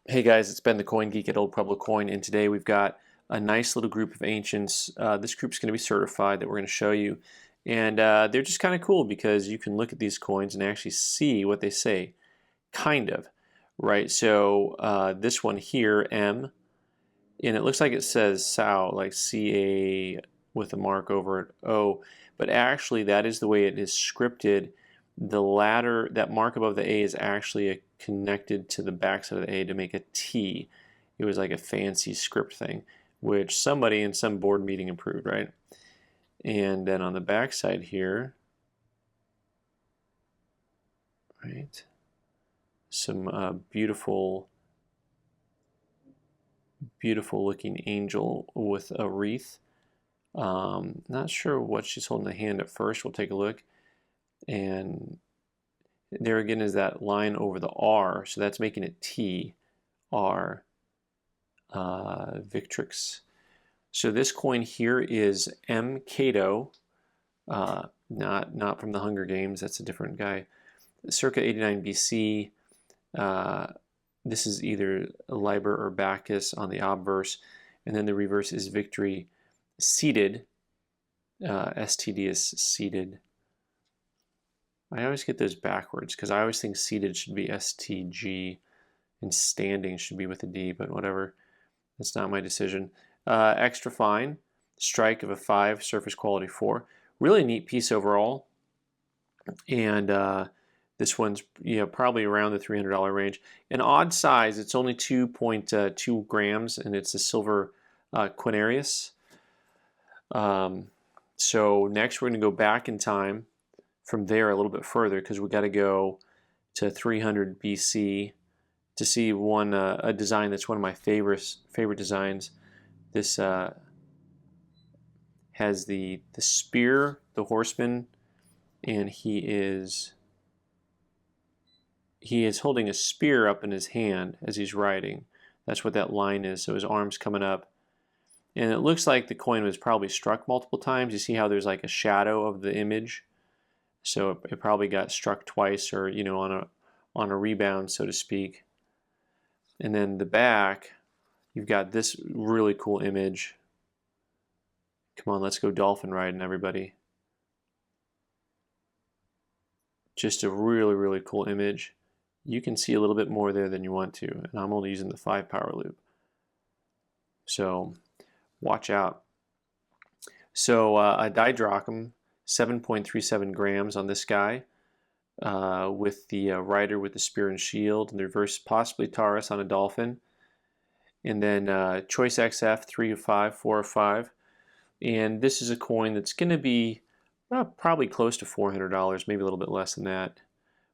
Hey guys, it's Ben the Coin Geek at Old Pueblo Coin, and today we've got a nice little group of ancients. This group's going to be certified that we're going to show you, and they're just kind of cool because you can look at these coins and actually see what they say, kind of, right? So this one here, M, and it looks like it says Sao, like C-A with a mark over it, O, but actually that is the way it is scripted. The latter, that mark above the A is actually connected to the backside of the A to make a T. It was like a fancy script thing, which somebody in some board meeting approved, right? And then on the backside here, right, some beautiful looking angel with a wreath. Not sure what she's holding in the hand at first. We'll take a look. And there again is that line over the R, so that's making it T, R, Victrix. So this coin here is M. Cato, not from the Hunger Games, that's a different guy. Circa 89 BC. This is either Liber or Bacchus on the obverse, and then the reverse is Victory, seated. STD is seated. I always get those backwards because I always think seated should be STG and standing should be with a D, but whatever. That's not my decision. Extra fine, strike of a 5, surface quality 4. Really neat piece overall. And this one's probably around the $300 range. An odd size, it's only 2.2 grams, and it's a silver quinarius. So next we're going to go back in time from there a little bit further because we got to go to 300 BC to see one a design that's one of my favorite designs. This has the spear, the horseman, and he is holding a spear up in his hand as he's riding. That's what that line is. So his arm's coming up, and it looks like the coin was probably struck multiple times. You see how there's like a shadow of the image. So it probably got struck twice, or on a rebound, so to speak. And then the back, you've got this really cool image. Come on, let's go dolphin riding, everybody. Just a really cool image. You can see a little bit more there than you want to, and I'm only using the 5 power loop. So watch out. So a didrachm, 7.37 grams on this guy, with the rider with the spear and shield, and the reverse possibly Taurus on a dolphin. And then Choice XF, 3 of 5, 4 of 5. And this is a coin that's going to be probably close to $400, maybe a little bit less than that.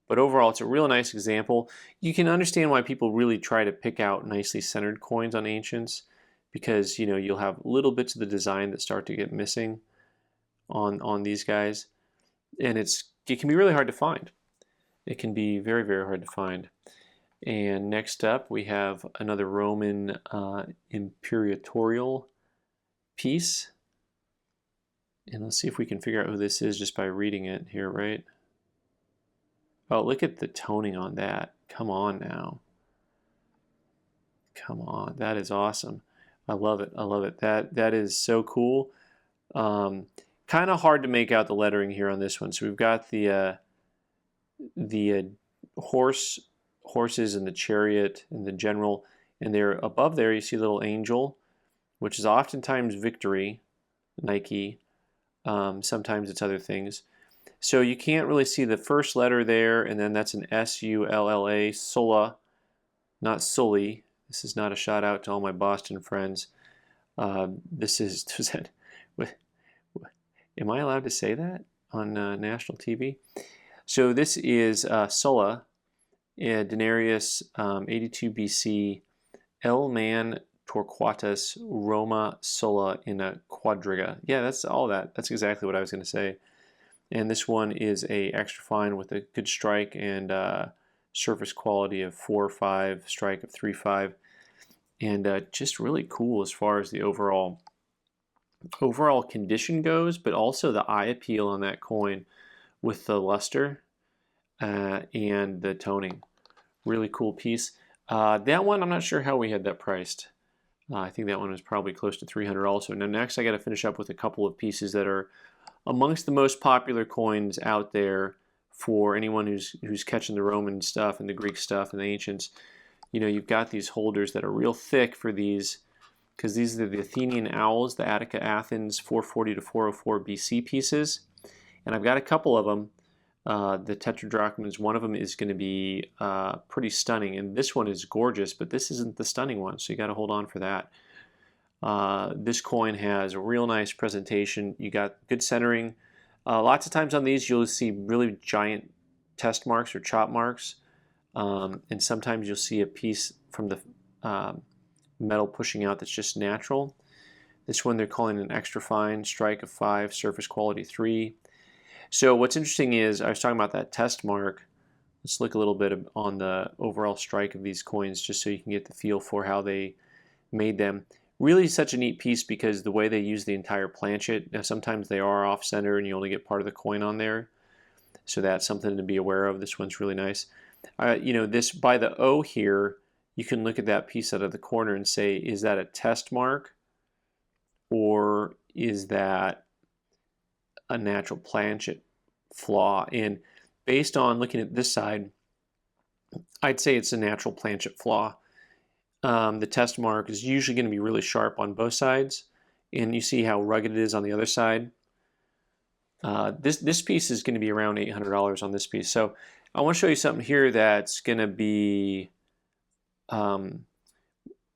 But overall, it's a real nice example. You can understand why people really try to pick out nicely centered coins on ancients, because you'll have little bits of the design that start to get missing on these guys, and it can be really hard to find. It can be very hard to find. And next up we have another Roman imperatorial piece, and let's see if we can figure out who this is just by reading it here, right? Oh, look at the toning on that. Come on now. Come on, that is awesome. I love it. I love it. That is so cool. Kind of hard to make out the lettering here on this one. So we've got the horses and the chariot and the general, and there above there you see a little angel, which is oftentimes Victory, Nike. Sometimes it's other things. So you can't really see the first letter there, and then that's an S-U-L-L-A, Sulla, not Sully. This is not a shout out to all my Boston friends. This is, am I allowed to say that on national TV? So this is Sulla, Denarius, 82 BC, El Man Torquatus Roma Sulla in a quadriga. Yeah, that's all that. That's exactly what I was going to say. And this one is a extra fine with a good strike and surface quality of 4 or 5, strike of 3-5, and just really cool as far as the overall condition goes, but also the eye appeal on that coin with the luster and the toning. Really cool piece. That one, I'm not sure how we had that priced. I think that one was probably close to 300 also. Now next I got to finish up with a couple of pieces that are amongst the most popular coins out there for anyone who's catching the Roman stuff and the Greek stuff and the ancients. You know, you've got these holders that are real thick for these, because these are the Athenian owls, the Attica Athens 440 to 404 BC pieces. And I've got a couple of them. The tetradrachmas, one of them is going to be pretty stunning, and this one is gorgeous, but this isn't the stunning one, so you got to hold on for that. This coin has a real nice presentation. You got good centering. Lots of times on these you'll see really giant test marks or chop marks, and sometimes you'll see a piece from the metal pushing out that's just natural. This one they're calling an extra fine, strike of 5, surface quality 3. So what's interesting is, I was talking about that test mark. Let's look a little bit on the overall strike of these coins just so you can get the feel for how they made them. Really such a neat piece because the way they use the entire planchet. Now sometimes they are off center and you only get part of the coin on there. So that's something to be aware of. This one's really nice. You know, this by the O here, you can look at that piece out of the corner and say, is that a test mark or is that a natural planchet flaw? And based on looking at this side, I'd say it's a natural planchet flaw. The test mark is usually going to be really sharp on both sides, and you see how rugged it is on the other side. This piece is going to be around $800 on this piece. So I want to show you something here that's going to be,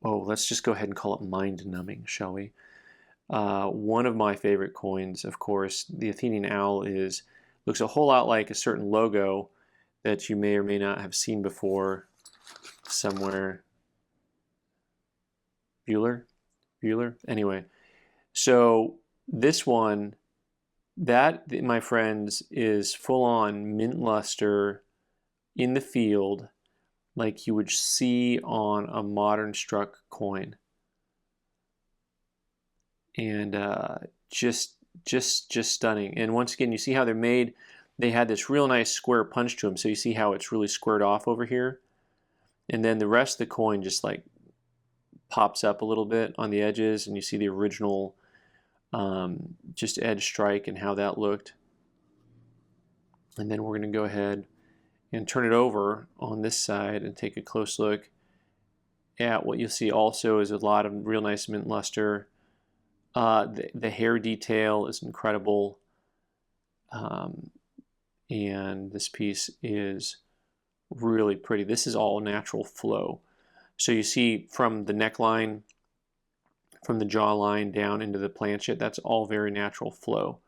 let's just go ahead and call it mind-numbing, shall we? One of my favorite coins, of course, the Athenian owl, looks a whole lot like a certain logo that you may or may not have seen before somewhere. Bueller? Anyway, so this one, that, my friends, is full-on mint luster in the field like you would see on a modern struck coin. And just stunning. And once again, you see how they're made. They had this real nice square punch to them, so you see how it's really squared off over here. And then the rest of the coin just like pops up a little bit on the edges, and you see the original just edge strike and how that looked. And then we're going to go ahead and turn it over on this side and take a close look at what you'll see also is a lot of real nice mint luster. The hair detail is incredible, and this piece is really pretty. This is all natural flow. So you see from the neckline, from the jawline down into the planchet, that's all very natural flow.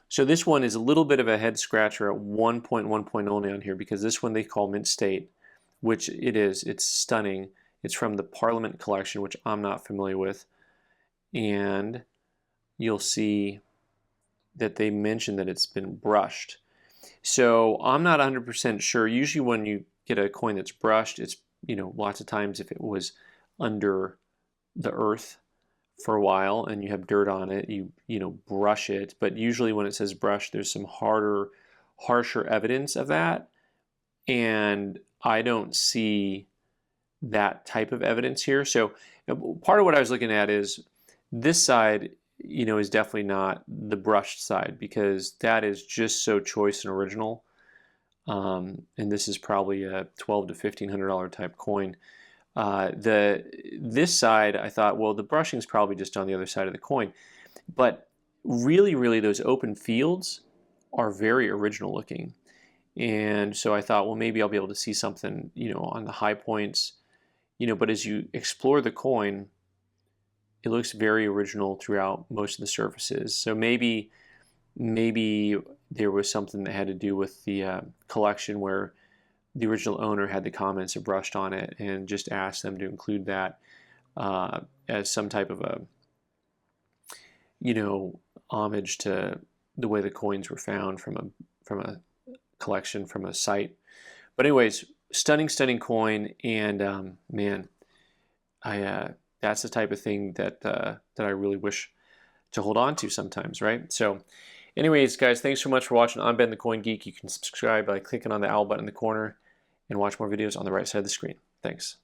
So this one is a little bit of a head scratcher at 1.1 point only on here, because this one they call Mint State, which it is. It's stunning. It's from the Parliament collection, which I'm not familiar with. And you'll see that they mention that it's been brushed. So I'm not 100% sure. Usually when you get a coin that's brushed, it's, you know, lots of times if it was under the earth for a while and you have dirt on it, you know, brush it. But usually when it says brush, there's some harsher evidence of that. And I don't see that type of evidence here. So part of what I was looking at is this side, you know, is definitely not the brushed side, because that is just so choice and original. And this is probably a $1,200 to $1,500 type coin. This side, I thought, well, the brushing is probably just on the other side of the coin. But really, those open fields are very original looking. And so I thought, well, maybe I'll be able to see something, you know, on the high points, you know, but as you explore the coin, it looks very original throughout most of the surfaces. So maybe there was something that had to do with the collection where the original owner had the comments and brushed on it and just asked them to include that as some type of a, you know, homage to the way the coins were found from a collection, from a site. But anyways, stunning coin, and man, that's the type of thing that I really wish to hold on to sometimes, right? So anyways, guys, thanks so much for watching. I'm Ben the Coin Geek. You can subscribe by clicking on the owl button in the corner and watch more videos on the right side of the screen. Thanks.